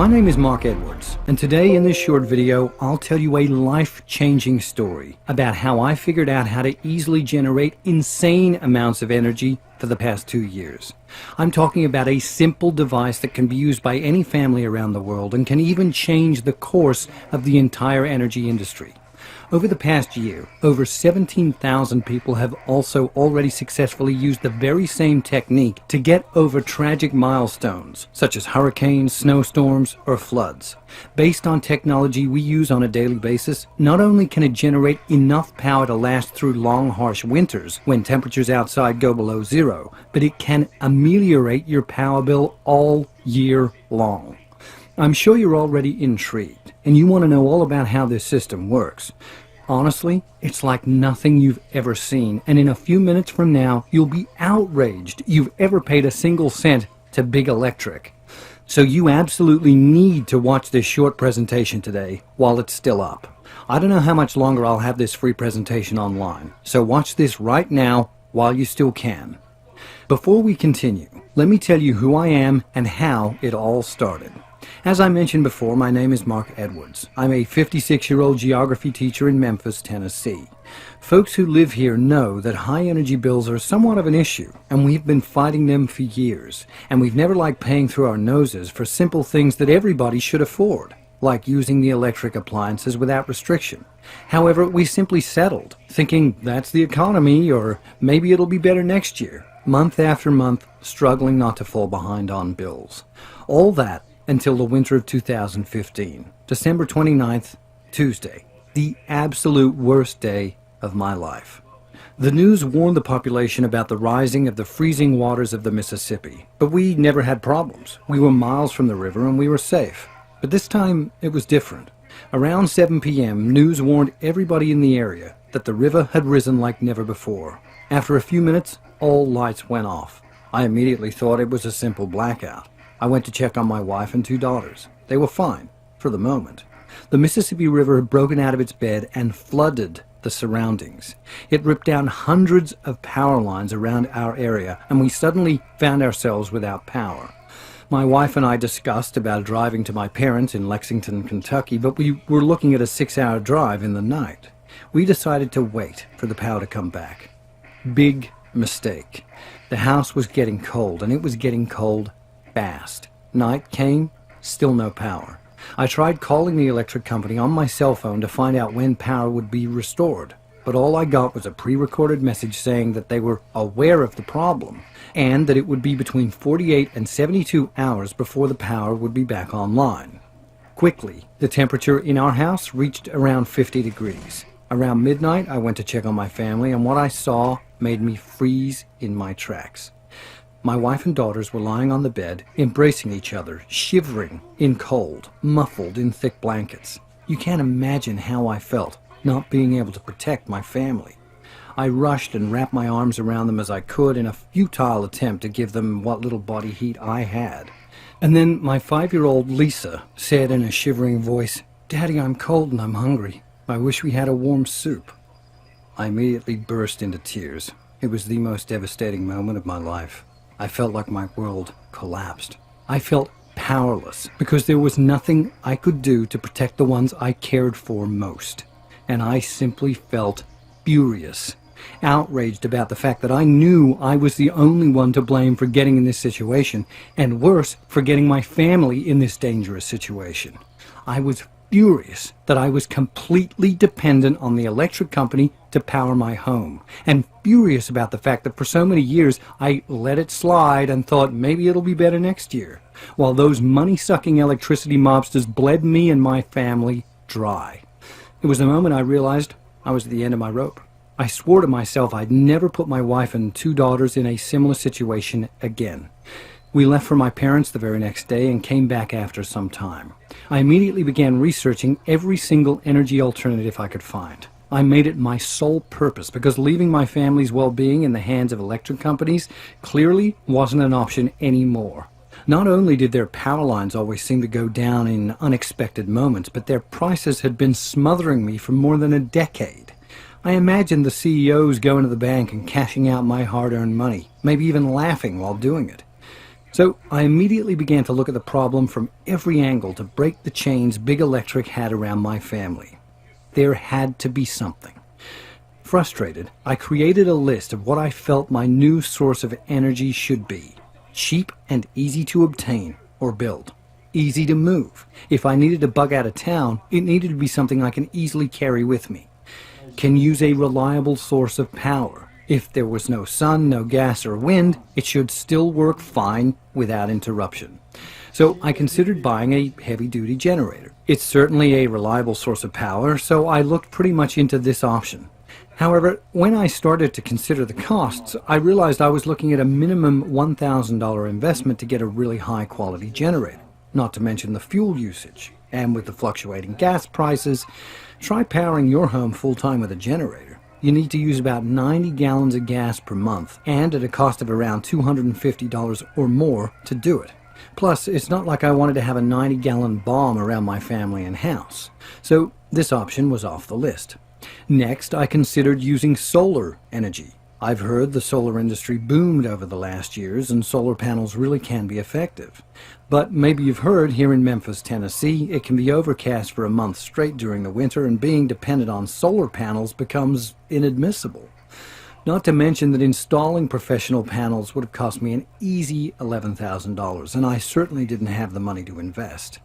My name is Mark Edwards, and today in this short video, I'll tell you a life-changing story about how I figured out how to easily generate insane amounts of energy for the past 2 years. I'm talking about a simple device that can be used by any family around the world and can even change the course of the entire energy industry. Over the past year, over 17,000 people have also already successfully used the very same technique to get over tragic milestones, such as hurricanes, snowstorms, or floods. Based on technology we use on a daily basis, not only can it generate enough power to last through long, harsh winters when temperatures outside go below zero, but it can ameliorate your power bill all year long. I'm sure you're already intrigued, and you want to know all about how this system works. Honestly, it's like nothing you've ever seen, and in a few minutes from now, you'll be outraged you've ever paid a single cent to Big Electric. So you absolutely need to watch this short presentation today while it's still up. I don't know how much longer I'll have this free presentation online, so watch this right now while you still can. Before we continue, let me tell you who I am and how it all started. As I mentioned before, my name is Mark Edwards. I'm a 56-year-old geography teacher in Memphis, Tennessee. Folks who live here know that high energy bills are somewhat of an issue, and we've been fighting them for years. And we've never liked paying through our noses for simple things that everybody should afford, like using the electric appliances without restriction. However, we simply settled, thinking that's the economy, or maybe it'll be better next year, month after month, struggling not to fall behind on bills. All that until the winter of 2015, December 29th, Tuesday, the absolute worst day of my life. The news warned the population about the rising of the freezing waters of the Mississippi, but we never had problems. We were miles from the river and we were safe. But this time it was different. Around 7 p.m., news warned everybody in the area that the river had risen like never before. After a few minutes, all lights went off. I immediately thought it was a simple blackout. I went to check on my wife and 2 daughters. They were fine, for the moment. The Mississippi River had broken out of its bed and flooded the surroundings. It ripped down hundreds of power lines around our area, and we suddenly found ourselves without power. My wife and I discussed about driving to my parents in Lexington, Kentucky, but we were looking at a 6-hour drive in the night. We decided to wait for the power to come back. Big mistake. The house was getting cold, and it was getting cold fast. Night came, still no power. I tried calling the electric company on my cell phone to find out when power would be restored, but all I got was a pre-recorded message saying that they were aware of the problem and that it would be between 48 and 72 hours before the power would be back online. Quickly, the temperature in our house reached around 50 degrees. Around midnight, I went to check on my family, and what I saw made me freeze in my tracks. My wife and daughters were lying on the bed, embracing each other, shivering in cold, muffled in thick blankets. You can't imagine how I felt, not being able to protect my family. I rushed and wrapped my arms around them as I could in a futile attempt to give them what little body heat I had. And then my 5-year-old Lisa said in a shivering voice, "Daddy, I'm cold and I'm hungry. I wish we had a warm soup." I immediately burst into tears. It was the most devastating moment of my life. I felt like my world collapsed. I felt powerless because there was nothing I could do to protect the ones I cared for most. And I simply felt furious, outraged about the fact that I knew I was the only one to blame for getting in this situation, and worse, for getting my family in this dangerous situation. I was furious that I was completely dependent on the electric company to power my home, and furious about the fact that for so many years I let it slide and thought maybe it'll be better next year, while those money-sucking electricity mobsters bled me and my family dry. It was the moment I realized I was at the end of my rope. I swore to myself I'd never put my wife and 2 daughters in a similar situation again. We left for my parents the very next day and came back after some time. I immediately began researching every single energy alternative I could find. I made it my sole purpose because leaving my family's well-being in the hands of electric companies clearly wasn't an option anymore. Not only did their power lines always seem to go down in unexpected moments, but their prices had been smothering me for more than a decade. I imagined the CEOs going to the bank and cashing out my hard-earned money, maybe even laughing while doing it. So I immediately began to look at the problem from every angle to break the chains Big Electric had around my family. There had to be something. Frustrated, I created a list of what I felt my new source of energy should be. Cheap and easy to obtain or build. Easy to move. If I needed to bug out of town, it needed to be something I can easily carry with me. Can use a reliable source of power. If there was no sun, no gas or wind, it should still work fine without interruption. So I considered buying a heavy-duty generator. It's certainly a reliable source of power, so I looked pretty much into this option. However, when I started to consider the costs, I realized I was looking at a minimum $1,000 investment to get a really high-quality generator, not to mention the fuel usage. And with the fluctuating gas prices, try powering your home full-time with a generator. You need to use about 90 gallons of gas per month, and at a cost of around $250 or more to do it. Plus, it's not like I wanted to have a 90-gallon bomb around my family and house. So this option was off the list. Next, I considered using solar energy. I've heard the solar industry boomed over the last years, and solar panels really can be effective. But maybe you've heard here in Memphis, Tennessee, it can be overcast for a month straight during the winter, and being dependent on solar panels becomes inadmissible. Not to mention that installing professional panels would have cost me an easy $11,000, and I certainly didn't have the money to invest.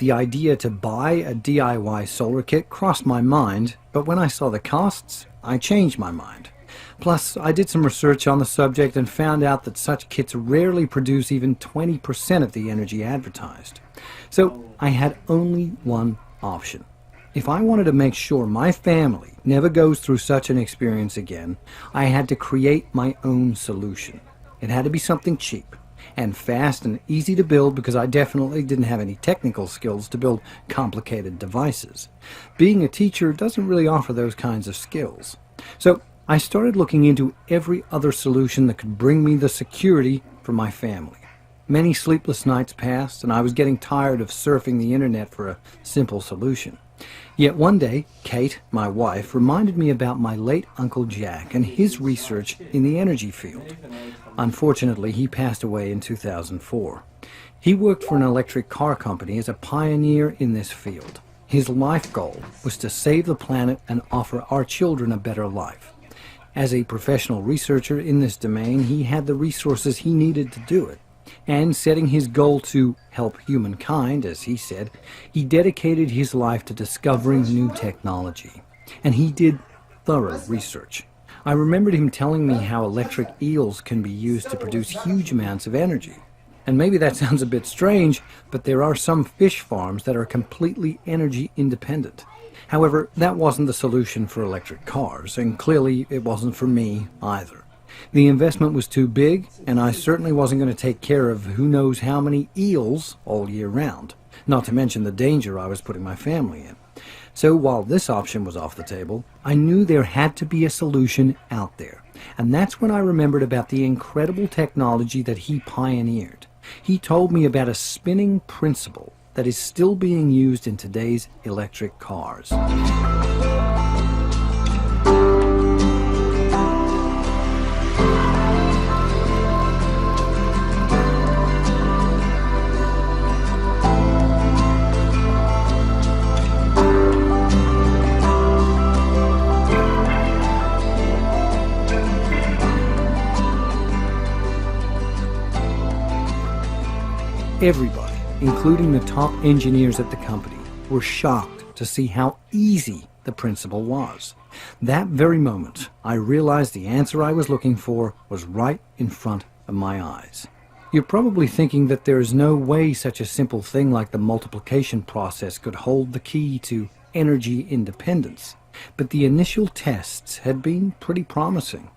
The idea to buy a DIY solar kit crossed my mind, but when I saw the costs, I changed my mind. Plus, I did some research on the subject and found out that such kits rarely produce even 20% of the energy advertised. So I had only one option. If I wanted to make sure my family never goes through such an experience again, I had to create my own solution. It had to be something cheap and fast and easy to build, because I definitely didn't have any technical skills to build complicated devices. Being a teacher doesn't really offer those kinds of skills. So I started looking into every other solution that could bring me the security for my family. Many sleepless nights passed, and I was getting tired of surfing the internet for a simple solution. Yet one day, Kate, my wife, reminded me about my late Uncle Jack and his research in the energy field. Unfortunately, he passed away in 2004. He worked for an electric car company as a pioneer in this field. His life goal was to save the planet and offer our children a better life. As a professional researcher in this domain, he had the resources he needed to do it. And setting his goal to help humankind, as he said, he dedicated his life to discovering new technology. And he did thorough research. I remembered him telling me how electric eels can be used to produce huge amounts of energy. And maybe that sounds a bit strange, but there are some fish farms that are completely energy independent. However, that wasn't the solution for electric cars, and clearly it wasn't for me either. The investment was too big, and I certainly wasn't going to take care of who knows how many eels all year round, not to mention the danger I was putting my family in. So while this option was off the table, I knew there had to be a solution out there. And that's when I remembered about the incredible technology that he pioneered. He told me about a spinning principle that is still being used in today's electric cars. Everybody, including the top engineers at the company, were shocked to see how easy the principle was. That very moment, I realized the answer I was looking for was right in front of my eyes. You're probably thinking that there is no way such a simple thing like the multiplication process could hold the key to energy independence, but the initial tests had been pretty promising.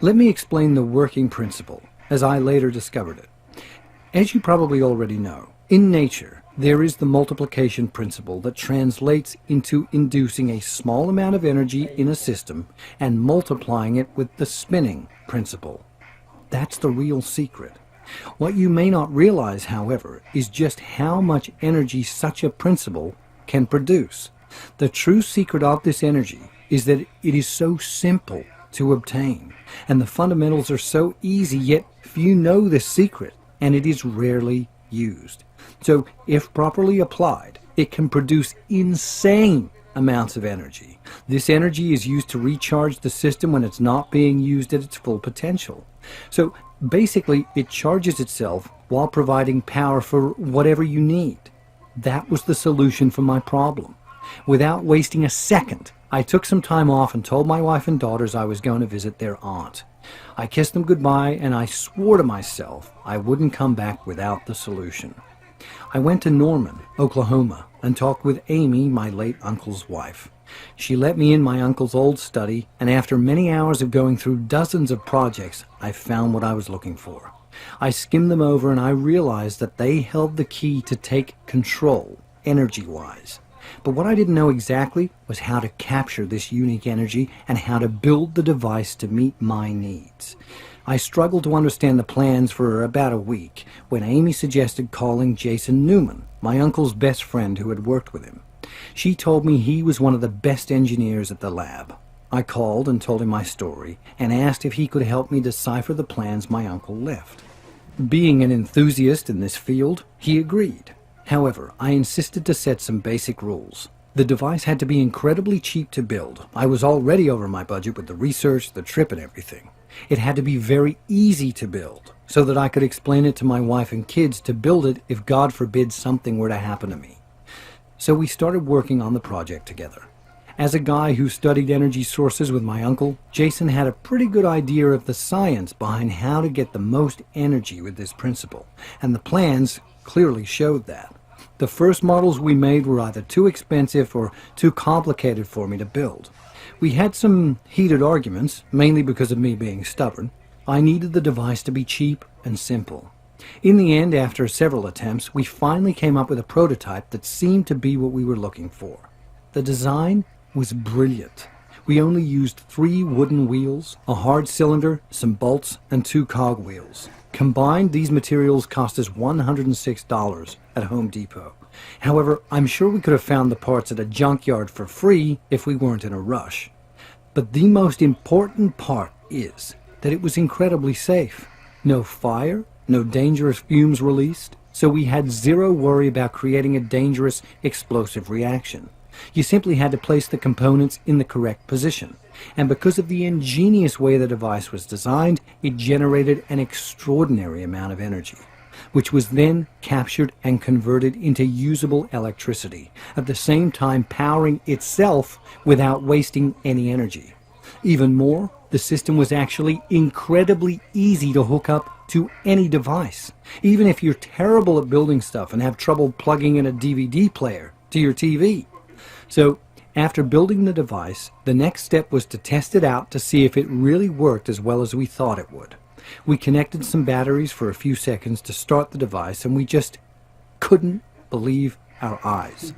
Let me explain the working principle, as I later discovered it. As you probably already know, in nature, there is the multiplication principle that translates into inducing a small amount of energy in a system and multiplying it with the spinning principle. That's the real secret. What you may not realize, however, is just how much energy such a principle can produce. The true secret of this energy is that it is so simple to obtain, and the fundamentals are so easy, yet few know this secret. and it is rarely used. So, if properly applied, it can produce insane amounts of energy. This energy is used to recharge the system when it's not being used at its full potential. So, basically, it charges itself while providing power for whatever you need. That was the solution for my problem. Without wasting a second, I took some time off and told my wife and daughters I was going to visit their aunt. I kissed them goodbye, and I swore to myself I wouldn't come back without the solution. I went to Norman, Oklahoma, and talked with Amy, my late uncle's wife. She let me in my uncle's old study, and after many hours of going through dozens of projects, I found what I was looking for. I skimmed them over, and I realized that they held the key to take control, energy-wise. But what I didn't know exactly was how to capture this unique energy and how to build the device to meet my needs. I struggled to understand the plans for about a week when Amy suggested calling Jason Newman, my uncle's best friend who had worked with him. She told me he was one of the best engineers at the lab. I called and told him my story and asked if he could help me decipher the plans my uncle left. Being an enthusiast in this field, he agreed. However, I insisted to set some basic rules. The device had to be incredibly cheap to build. I was already over my budget with the research, the trip, and everything. It had to be very easy to build, so that I could explain it to my wife and kids to build it if God forbid something were to happen to me. So we started working on the project together. As a guy who studied energy sources with my uncle, Jason had a pretty good idea of the science behind how to get the most energy with this principle, and the plans clearly showed that. The first models we made were either too expensive or too complicated for me to build. We had some heated arguments, mainly because of me being stubborn. I needed the device to be cheap and simple. In the end, after several attempts, we finally came up with a prototype that seemed to be what we were looking for. The design was brilliant. We only used 3 wooden wheels, a hard cylinder, some bolts, and 2 cog wheels. Combined, these materials cost us $106 at Home Depot. However, I'm sure we could have found the parts at a junkyard for free if we weren't in a rush. But the most important part is that it was incredibly safe. No fire, no dangerous fumes released, so we had zero worry about creating a dangerous explosive reaction. You simply had to place the components in the correct position. And because of the ingenious way the device was designed, it generated an extraordinary amount of energy, which was then captured and converted into usable electricity, at the same time powering itself without wasting any energy. Even more, the system was actually incredibly easy to hook up to any device. Even if you're terrible at building stuff and have trouble plugging in a DVD player to your TV. So, after building the device, the next step was to test it out to see if it really worked as well as we thought it would. We connected some batteries for a few seconds to start the device, and we just couldn't believe our eyes.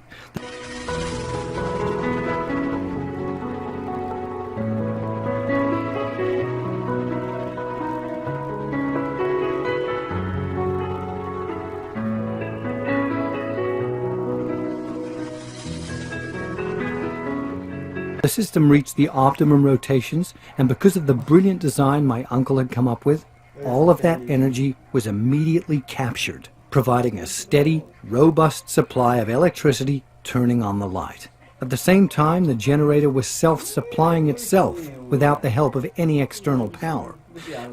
The system reached the optimum rotations, and because of the brilliant design my uncle had come up with, all of that energy was immediately captured, providing a steady, robust supply of electricity turning on the light. At the same time, the generator was self-supplying itself without the help of any external power.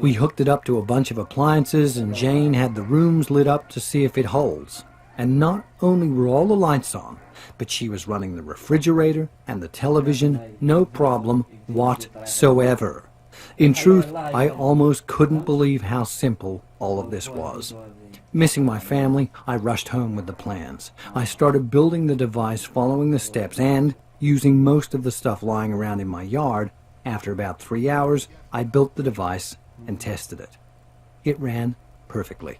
We hooked it up to a bunch of appliances, and Jane had the rooms lit up to see if it holds. And not only were all the lights on, but she was running the refrigerator and the television, no problem whatsoever. In truth, I almost couldn't believe how simple all of this was. Missing my family, I rushed home with the plans. I started building the device following the steps and, using most of the stuff lying around in my yard, after about 3 hours, I built the device and tested it. It ran perfectly.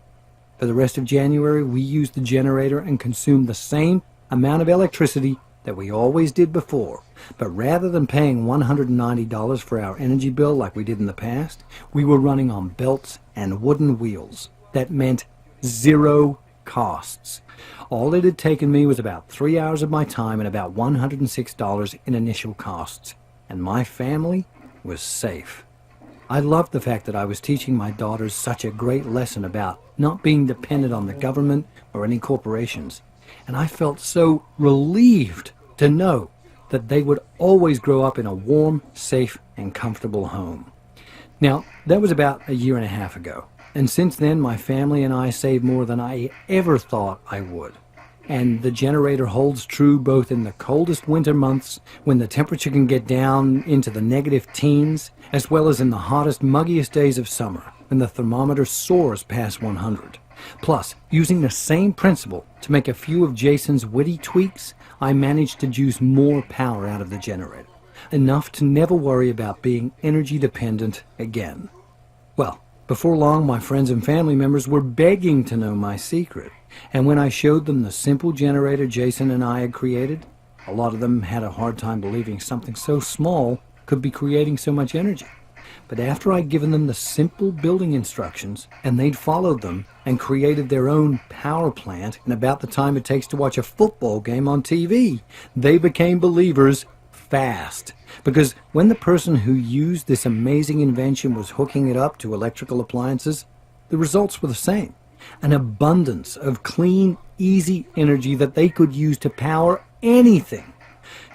For the rest of January, we used the generator and consumed the same amount of electricity that we always did before. But rather than paying $190 for our energy bill like we did in the past, we were running on belts and wooden wheels. That meant zero costs. All it had taken me was about 3 hours of my time and about $106 in initial costs. And my family was safe. I loved the fact that I was teaching my daughters such a great lesson about not being dependent on the government or any corporations, and I felt so relieved to know that they would always grow up in a warm, safe, and comfortable home. Now, that was about a year and a half ago, and since then my family and I saved more than I ever thought I would. And the generator holds true both in the coldest winter months, when the temperature can get down into the negative teens, as well as in the hottest, muggiest days of summer, when the thermometer soars past 100. Plus, using the same principle to make a few of Jason's witty tweaks, I managed to juice more power out of the generator, enough to never worry about being energy dependent again. Well, before long, my friends and family members were begging to know my secret. And when I showed them the simple generator Jason and I had created, a lot of them had a hard time believing something so small could be creating so much energy. But after I'd given them the simple building instructions, and they'd followed them and created their own power plant in about the time it takes to watch a football game on TV, they became believers fast. Because when the person who used this amazing invention was hooking it up to electrical appliances, the results were the same. An abundance of clean, easy energy that they could use to power anything.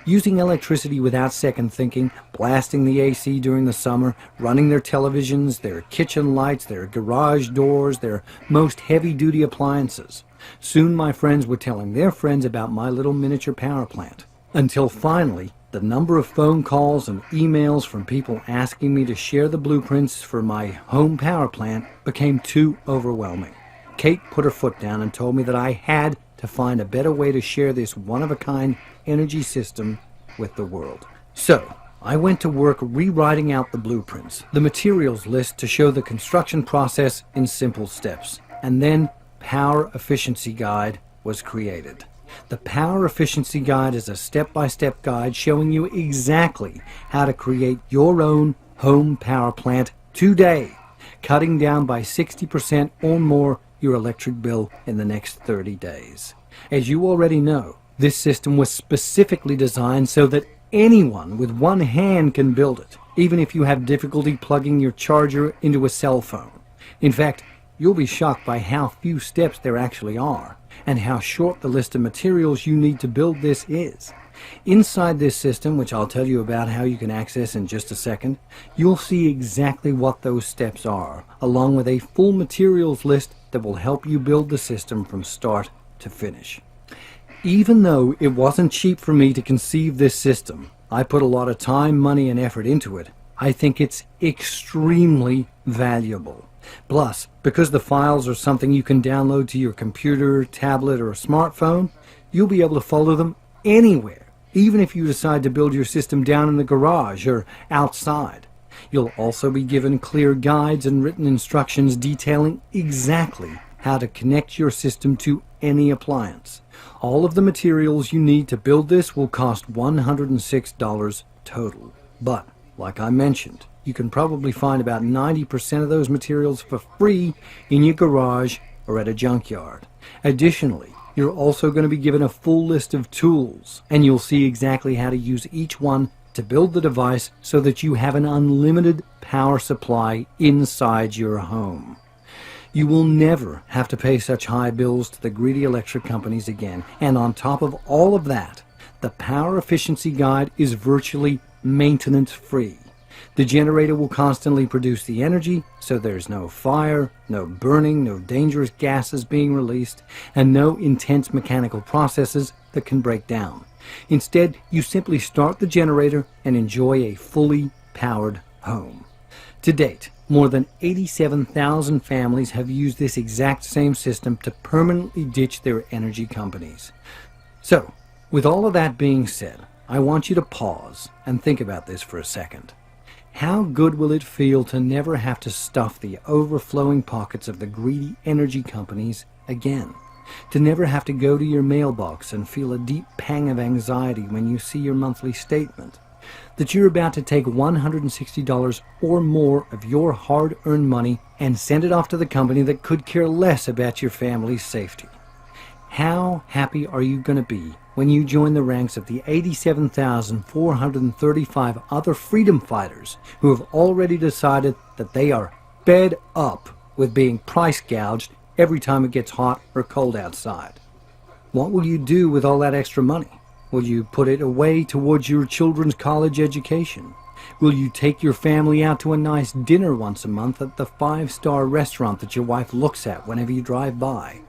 Using electricity without second thinking, blasting the AC during the summer, running their televisions, their kitchen lights, their garage doors, their most heavy-duty appliances. Soon my friends were telling their friends about my little miniature power plant. Until finally, the number of phone calls and emails from people asking me to share the blueprints for my home power plant became too overwhelming. Kate put her foot down and told me that I had to find a better way to share this one-of-a-kind energy system with the world. So, I went to work rewriting out the blueprints, the materials list to show the construction process in simple steps, and then Power Efficiency Guide was created. The Power Efficiency Guide is a step-by-step guide showing you exactly how to create your own home power plant today, cutting down by 60% or more your electric bill in the next 30 days. As you already know, this system was specifically designed so that anyone with one hand can build it, even if you have difficulty plugging your charger into a cell phone. In fact, you'll be shocked by how few steps there actually are, and how short the list of materials you need to build this is. Inside this system, which I'll tell you about how you can access in just a second, you'll see exactly what those steps are, along with a full materials list that will help you build the system from start to finish. Even though it wasn't cheap for me to conceive this system, I put a lot of time, money, and effort into it. I think it's extremely valuable. Plus, because the files are something you can download to your computer, tablet, or smartphone, you'll be able to follow them anywhere, even if you decide to build your system down in the garage or outside. You'll also be given clear guides and written instructions detailing exactly how to connect your system to any appliance. All of the materials you need to build this will cost $106 total. But, like I mentioned, you can probably find about 90% of those materials for free in your garage or at a junkyard. Additionally, you're also going to be given a full list of tools, and you'll see exactly how to use each one to build the device so that you have an unlimited power supply inside your home. You will never have to pay such high bills to the greedy electric companies again. And on top of all of that, the Power Efficiency Guide is virtually maintenance-free. The generator will constantly produce the energy, so there's no fire, no burning, no dangerous gases being released, and no intense mechanical processes that can break down. Instead, you simply start the generator and enjoy a fully powered home. To date, more than 87,000 families have used this exact same system to permanently ditch their energy companies. So, with all of that being said, I want you to pause and think about this for a second. How good will it feel to never have to stuff the overflowing pockets of the greedy energy companies again? To never have to go to your mailbox and feel a deep pang of anxiety when you see your monthly statement? That you're about to take $160 or more of your hard-earned money and send it off to the company that could care less about your family's safety? How happy are you going to be when you join the ranks of the 87,435 other freedom fighters who have already decided that they are fed up with being price gouged every time it gets hot or cold outside. What will you do with all that extra money? Will you put it away towards your children's college education? Will you take your family out to a nice dinner once a month at the 5-star restaurant that your wife looks at whenever you drive by?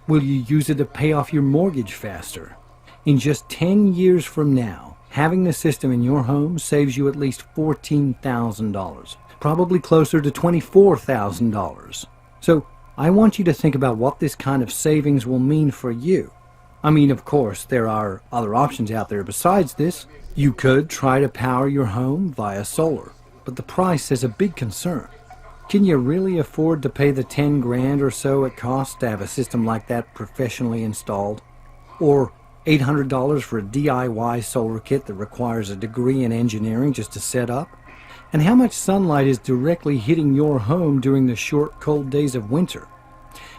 Will you use it to pay off your mortgage faster? In just 10 years from now, having the system in your home saves you at least $14,000, probably closer to $24,000. So I want you to think about what this kind of savings will mean for you. I mean, of course, there are other options out there besides this. You could try to power your home via solar, but the price is a big concern. Can you really afford to pay the 10 grand or so it costs to have a system like that professionally installed? Or $800 for a DIY solar kit that requires a degree in engineering just to set up? And how much sunlight is directly hitting your home during the short, cold days of winter?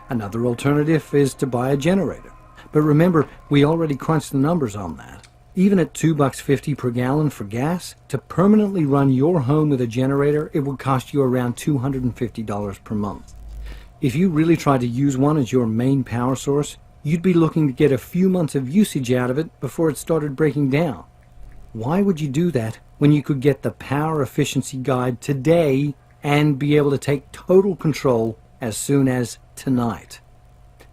Another alternative is to buy a generator. But remember, we already crunched the numbers on that. Even at $2.50 per gallon for gas, to permanently run your home with a generator, it would cost you around $250 per month. If you really tried to use one as your main power source, you'd be looking to get a few months of usage out of it before it started breaking down. Why would you do that when you could get the Power Efficiency Guide today and be able to take total control as soon as tonight?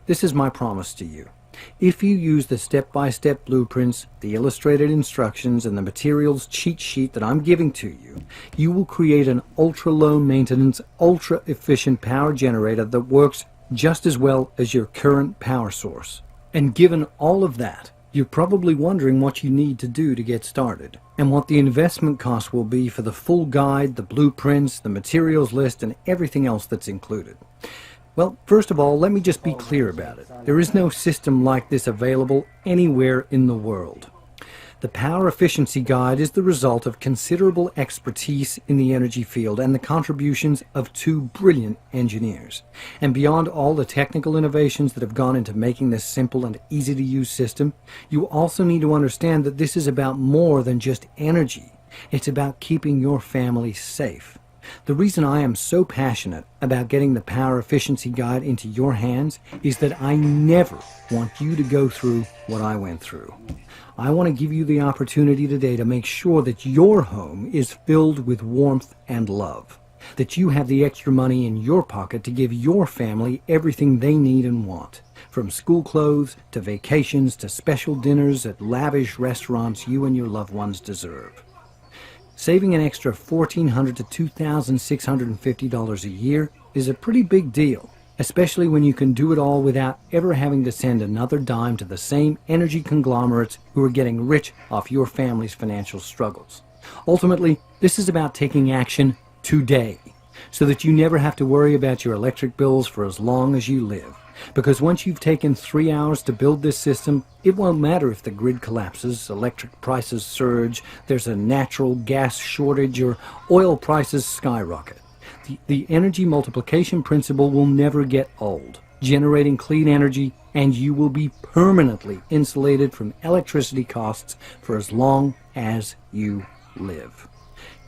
This is my promise to you. If you use the step-by-step blueprints, the illustrated instructions, and the materials cheat sheet that I'm giving to you, you will create an ultra-low maintenance, ultra-efficient power generator that works just as well as your current power source. And given all of that, you're probably wondering what you need to do to get started, and what the investment cost will be for the full guide, the blueprints, the materials list, and everything else that's included. Well, first of all, let me just be clear about it. There is no system like this available anywhere in the world. The Power Efficiency Guide is the result of considerable expertise in the energy field and the contributions of 2 brilliant engineers. And beyond all the technical innovations that have gone into making this simple and easy-to-use system, you also need to understand that this is about more than just energy. It's about keeping your family safe. The reason I am so passionate about getting the Power Efficiency Guide into your hands is that I never want you to go through what I went through. I want to give you the opportunity today to make sure that your home is filled with warmth and love, that you have the extra money in your pocket to give your family everything they need and want, from school clothes to vacations to special dinners at lavish restaurants you and your loved ones deserve. Saving an extra $1,400 to $2,650 a year is a pretty big deal, especially when you can do it all without ever having to send another dime to the same energy conglomerates who are getting rich off your family's financial struggles. Ultimately, this is about taking action today, so that you never have to worry about your electric bills for as long as you live. Because once you've taken 3 hours to build this system, it won't matter if the grid collapses, electric prices surge, there's a natural gas shortage, or oil prices skyrocket. The energy multiplication principle will never get old, generating clean energy, and you will be permanently insulated from electricity costs for as long as you live.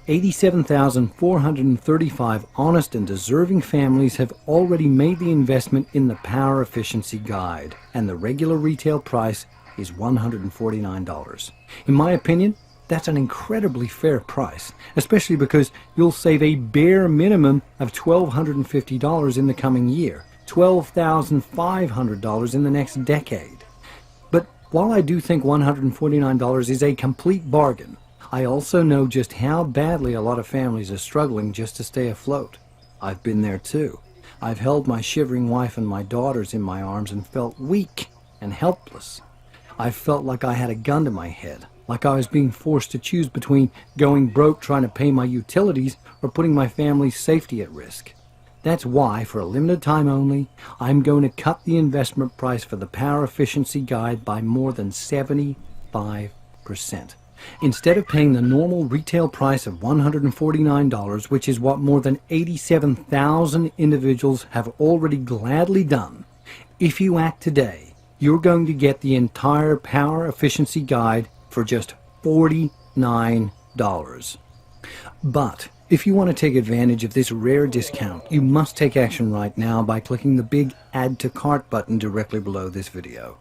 87,435 honest and deserving families have already made the investment in the Power Efficiency Guide, and the regular retail price is $149. In my opinion, that's an incredibly fair price, especially because you'll save a bare minimum of $1,250 in the coming year, $12,500 in the next decade. But while I do think $149 is a complete bargain, I also know just how badly a lot of families are struggling just to stay afloat. I've been there too. I've held my shivering wife and my daughters in my arms and felt weak and helpless. I've felt like I had a gun to my head, like I was being forced to choose between going broke trying to pay my utilities or putting my family's safety at risk. That's why, for a limited time only, I'm going to cut the investment price for the Power Efficiency Guide by more than 75%. Instead of paying the normal retail price of $149, which is what more than 87,000 individuals have already gladly done, if you act today, you're going to get the entire Power Efficiency Guide for just $49. But if you want to take advantage of this rare discount, you must take action right now by clicking the big Add to Cart button directly below this video.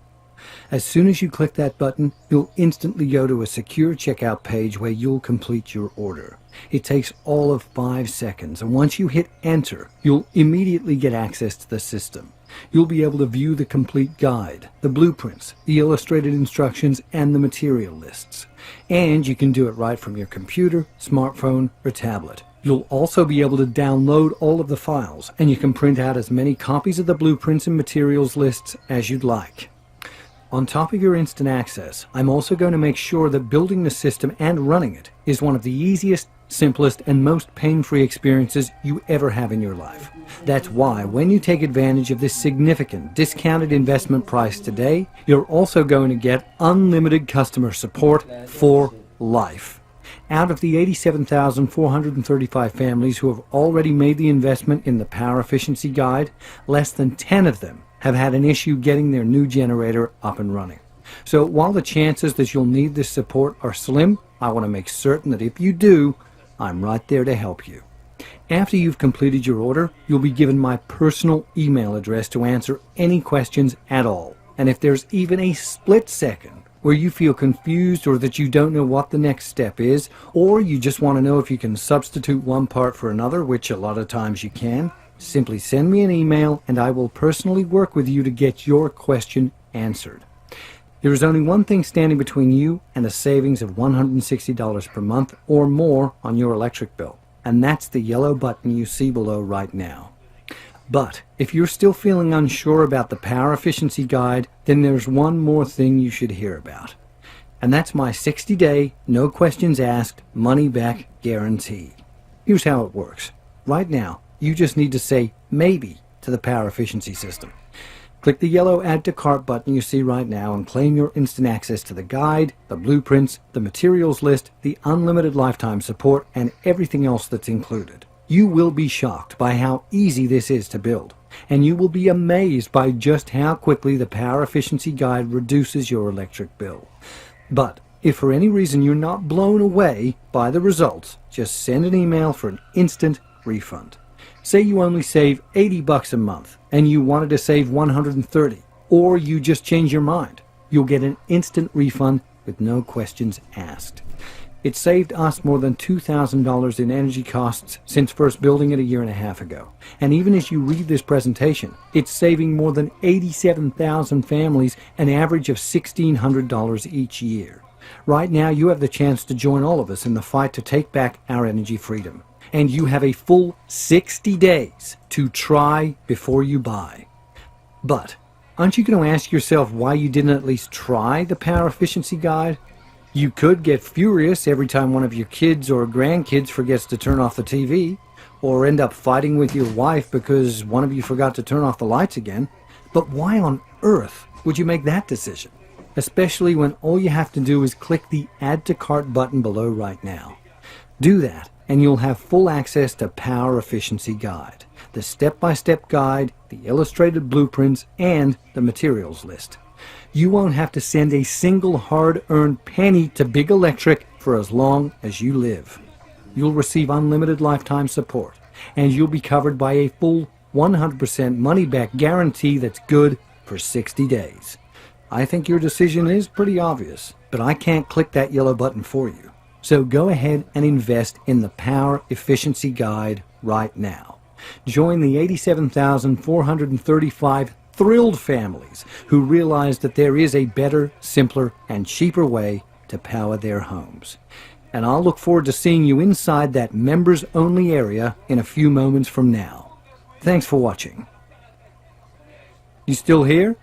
As soon as you click that button, you'll instantly go to a secure checkout page where you'll complete your order. It takes all of 5 seconds, and once you hit enter, you'll immediately get access to the system. You'll be able to view the complete guide, the blueprints, the illustrated instructions, and the material lists. And you can do it right from your computer, smartphone, or tablet. You'll also be able to download all of the files, and you can print out as many copies of the blueprints and materials lists as you'd like. On top of your instant access, I'm also going to make sure that building the system and running it is one of the easiest, simplest, and most pain-free experiences you ever have in your life. That's why when you take advantage of this significant discounted investment price today, you're also going to get unlimited customer support for life. Out of the 87,435 families who have already made the investment in the Power Efficiency Guide, less than 10 of them have had an issue getting their new generator up and running. So while the chances that you'll need this support are slim, I want to make certain that if you do, I'm right there to help you. After you've completed your order, you'll be given my personal email address to answer any questions at all. And if there's even a split second where you feel confused or that you don't know what the next step is, or you just want to know if you can substitute one part for another, which a lot of times you can, simply send me an email and I will personally work with you to get your question answered. There is only one thing standing between you and a savings of $160 per month or more on your electric bill, and that's the yellow button you see below right now. But if you're still feeling unsure about the Power Efficiency Guide, then there's one more thing you should hear about, and that's my 60-day, no questions asked, money-back guarantee. Here's how it works. Right now, you just need to say maybe to the Power Efficiency system. Click the yellow Add to Cart button you see right now and claim your instant access to the guide, the blueprints, the materials list, the unlimited lifetime support, and everything else that's included. You will be shocked by how easy this is to build, and you will be amazed by just how quickly the Power Efficiency Guide reduces your electric bill. But if for any reason you're not blown away by the results, just send an email for an instant refund. Say you only save $80 a month and you wanted to save $130, or you just change your mind. You'll get an instant refund with no questions asked. It saved us more than $2,000 in energy costs since first building it a year and a half ago. And even as you read this presentation, it's saving more than 87,000 families an average of $1,600 each year. Right now, you have the chance to join all of us in the fight to take back our energy freedom. And you have a full 60 days to try before you buy. But aren't you going to ask yourself why you didn't at least try the Power Efficiency Guide? You could get furious every time one of your kids or grandkids forgets to turn off the TV, or end up fighting with your wife because one of you forgot to turn off the lights again. But why on earth would you make that decision? Especially when all you have to do is click the Add to Cart button below right now. Do that, and you'll have full access to Power Efficiency Guide, the step-by-step guide, the illustrated blueprints, and the materials list. You won't have to send a single hard-earned penny to Big Electric for as long as you live. You'll receive unlimited lifetime support, and you'll be covered by a full 100% money-back guarantee that's good for 60 days. I think your decision is pretty obvious, but I can't click that yellow button for you. So go ahead and invest in the Power Efficiency Guide right now. Join the 87,435 thrilled families who realize that there is a better, simpler, and cheaper way to power their homes. And I'll look forward to seeing you inside that members-only area in a few moments from now. Thanks for watching. You still here?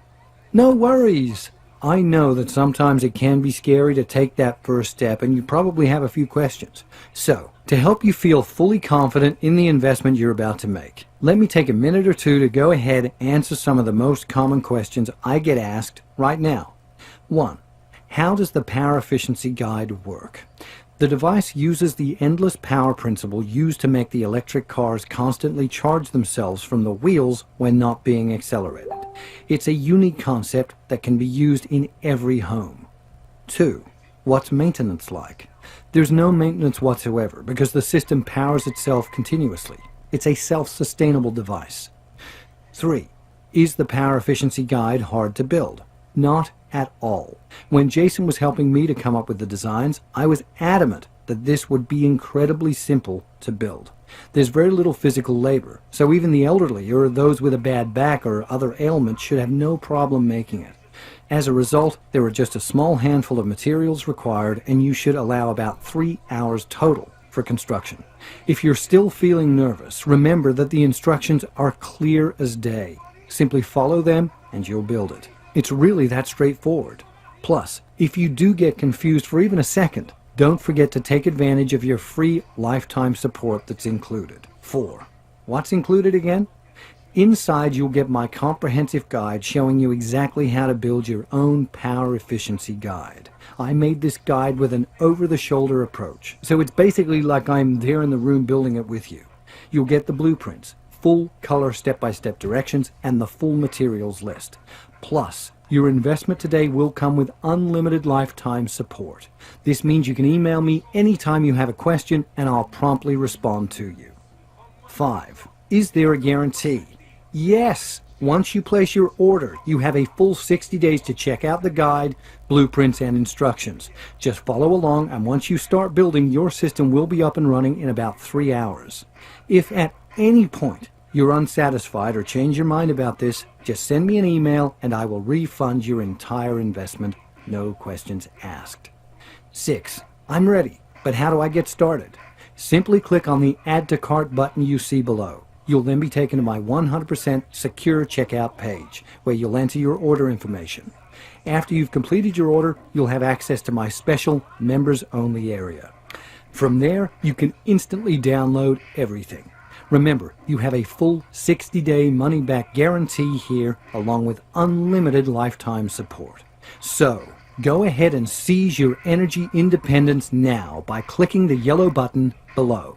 No worries. I know that sometimes it can be scary to take that first step, and you probably have a few questions. So, to help you feel fully confident in the investment you're about to make, let me take a minute or two to go ahead and answer some of the most common questions I get asked right now. 1. How does the Power Efficiency Guide work? The device uses the endless power principle used to make the electric cars constantly charge themselves from the wheels when not being accelerated. It's a unique concept that can be used in every home. 2. What's maintenance like? There's no maintenance whatsoever because the system powers itself continuously. It's a self-sustainable device. 3. Is the power efficiency guide hard to build? Not at all. When Jason was helping me to come up with the designs, I was adamant that this would be incredibly simple to build. There's very little physical labor, so even the elderly or those with a bad back or other ailments should have no problem making it. As a result, there are just a small handful of materials required, and you should allow about 3 hours total for construction. If you're still feeling nervous, remember that the instructions are clear as day. Simply follow them and you'll build it. It's really that straightforward. Plus, if you do get confused for even a second, don't forget to take advantage of your free lifetime support that's included. 4. What's included again? Inside you'll get my comprehensive guide showing you exactly how to build your own power efficiency guide. I made this guide with an over-the-shoulder approach, so it's basically like I'm there in the room building it with you. You'll get the blueprints, full color step-by-step directions, and the full materials list. Plus, your investment today will come with unlimited lifetime support. This means you can email me anytime you have a question and I'll promptly respond to you. 5. Is there a guarantee? Yes! Once you place your order, you have a full 60 days to check out the guide, blueprints, and instructions. Just follow along, and once you start building, your system will be up and running in about 3 hours. If at any point you're unsatisfied or change your mind about this, just send me an email and I will refund your entire investment, no questions asked. 6. I'm ready, but how do I get started? Simply click on the Add to Cart button you see below. You'll then be taken to my 100% secure checkout page, where you'll enter your order information. After you've completed your order, you'll have access to my special members-only area. From there, you can instantly download everything. Remember, you have a full 60-day money-back guarantee here, along with unlimited lifetime support. So, go ahead and seize your energy independence now by clicking the yellow button below.